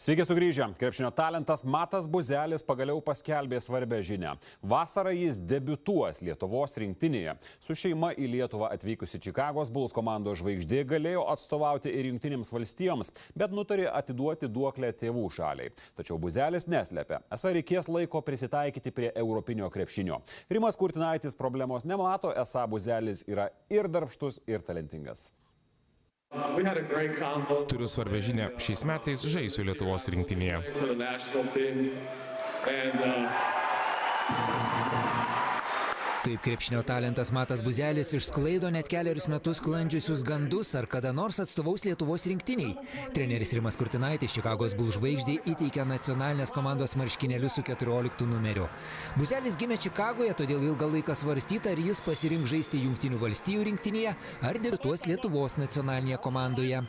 Sveiki sugrįžę. Krepšinio talentas Matas Buzelis pagaliau paskelbė svarbę žinią. Vasarą jis debiutuos Lietuvos rinktinėje. Su šeima į Lietuvą atvykusi Čikagos Bulls komandos žvaigždė galėjo atstovauti ir Jungtinėms valstijoms, bet nutarė atiduoti duoklę tėvų šaliai. Tačiau Buzelis neslėpė, esą reikės laiko prisitaikyti prie europinio krepšinio. Rimas Kurtinaitis problemos nemato, esą Buzelis yra ir darbštus, ir talentingas. Turiu svarbę žinią, šiais metais žaisiu Lietuvos rinktinėje. Taip krepšinio talentas Matas Buzelis išsklaido net keliarius metus sklandžiusius gandus, ar kada nors atstovaus Lietuvos rinktiniai. Treneris Rimas Kurtinaitis Čikagos Bulls žvaigždei įteikė nacionalinės komandos marškinėlius su 14 numeriu. Buzelis gimė Čikagoje, todėl ilgą laiką svarstyta, ar jis pasirinks žaisti Jungtinių valstijų rinktinėje, ar debiutuos Lietuvos nacionalinėje komandoje.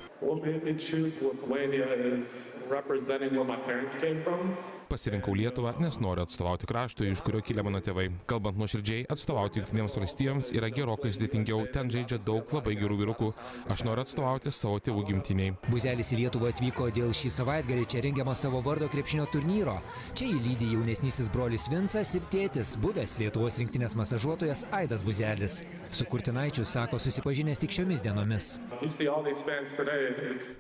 Pasirinkau Lietuvą, nes noriu atstovauti kraštui, iš kurio kilę mano tėvai. Kalbant nuoširdžiai, atstovauti Jungtinėms valstijoms yra gerokai sudėtingiau, ten žaidžia daug labai gerų vyrukų. Aš noriu atstovauti savo tėvų gimtiniai. Buzelis į Lietuvą atvyko dėl šį savaitgalį čia rengiamo savo vardo krepšinio turnyro. Čia jį lydi jaunesnysis brolis Vincas ir tėtis, buvęs Lietuvos rinktinės masažuotojas Aidas Buzelis. Su Kurtinaičiu sako susipažinęs tik šiomis dienomis.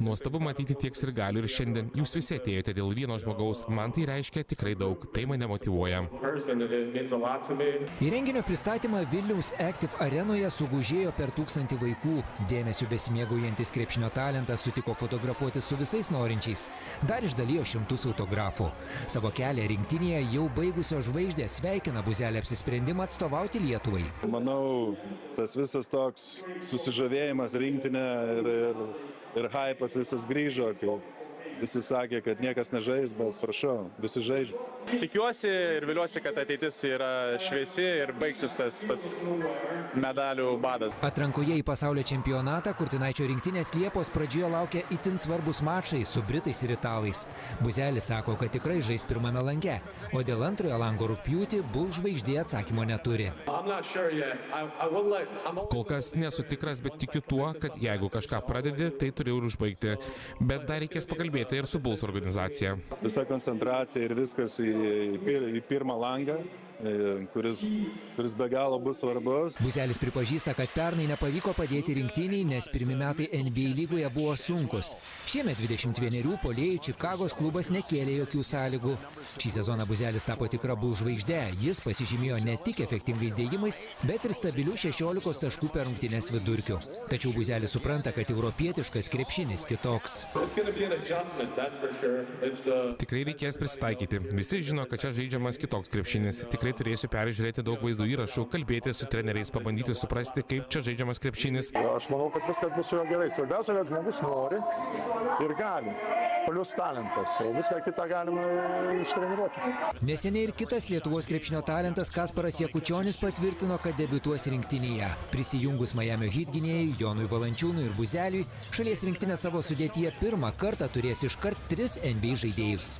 Nuostabu matyti tiek sirgalių ir šiandien jūs visi atėjote dėl vieno žmogaus. Man tai reiškia tikrai daug, tai mane motyvuoja. Į renginio pristatymą Vilniaus Active arenoje sugužėjo per 1000 vaikų. Dėmesiu besimėgaujantis krepšinio talentas sutiko fotografuoti su visais norinčiais. Dar išdalijo 100 autografų. Savo kelią rinktinėje jau baigusio žvaigždės sveikina Buzelį apsisprendimą atstovauti Lietuvai. Manau, tas visas toks susižavėjimas rinktinė ir hypas visas grįžo. Visi sakė, kad niekas nežais, bet prašau, visi žaidžia. Tikiuosi ir viliuosi, kad ateitis yra šviesi ir baigsis tas medalių badas. Atrankoje į pasaulio čempionatą Kurtinaičio rinktinės Liepos pradžioje laukia itin svarbus mačai su britais ir italais. Buzelis sako, kad tikrai žais pirmame lange, o dėl antrojo lango rugpjūtį Bulls žvaigždė atsakymo neturi. Kol kas nesu tikras, bet tikiu tuo, kad jeigu kažką pradedi, tai turi ir užbaigti. Bet dar reikės pakalbėti ir su Bulls organizacija. Visa koncentracija ir viskas į pirmą langą, kuris be galo bus svarbus. Buzelis pripažįsta, kad pernai nepavyko padėti rinktiniai, nes pirmi metai NBA lygoje buvo sunkus. Šiemet 21 puolėjui Čikagos klubas nekėlė jokių sąlygų. Šį sezoną Buzelis tapo tikra Bulls žvaigžde. Jis pasižymėjo ne tik efektingais dėjimais, bet ir stabilių 16 taškų per rungtynes vidurkiu. Tačiau Buzelis supranta, kad europietiškas krepšinis kitoks. Tikrai reikės prisitaikyti. Visi žino, kad čia žaidžiamas kitoks krepšinis. Tikrai turėsiu peržiūrėti daug vaizdų įrašų, kalbėti su treneriais, pabandyti suprasti, kaip čia žaidžiamas krepšinis. Aš manau, kad viskas bus su juo gerai. Svarbiausia, kad žmogus nori ir gali. Plius talentas. O viską kitą galima ištreniruoti. Neseniai ir kitas Lietuvos krepšinio talentas Kasparas Jakučionis patvirtino, kad debiutuos rinktinėje. Prisijungus Miamio Heat gynėjui Jonui Valančiūnui ir Buzeliui, šalies rinktinė savo sudėtyje pirmą kartą turės iškart 3 NBA žaidėjus.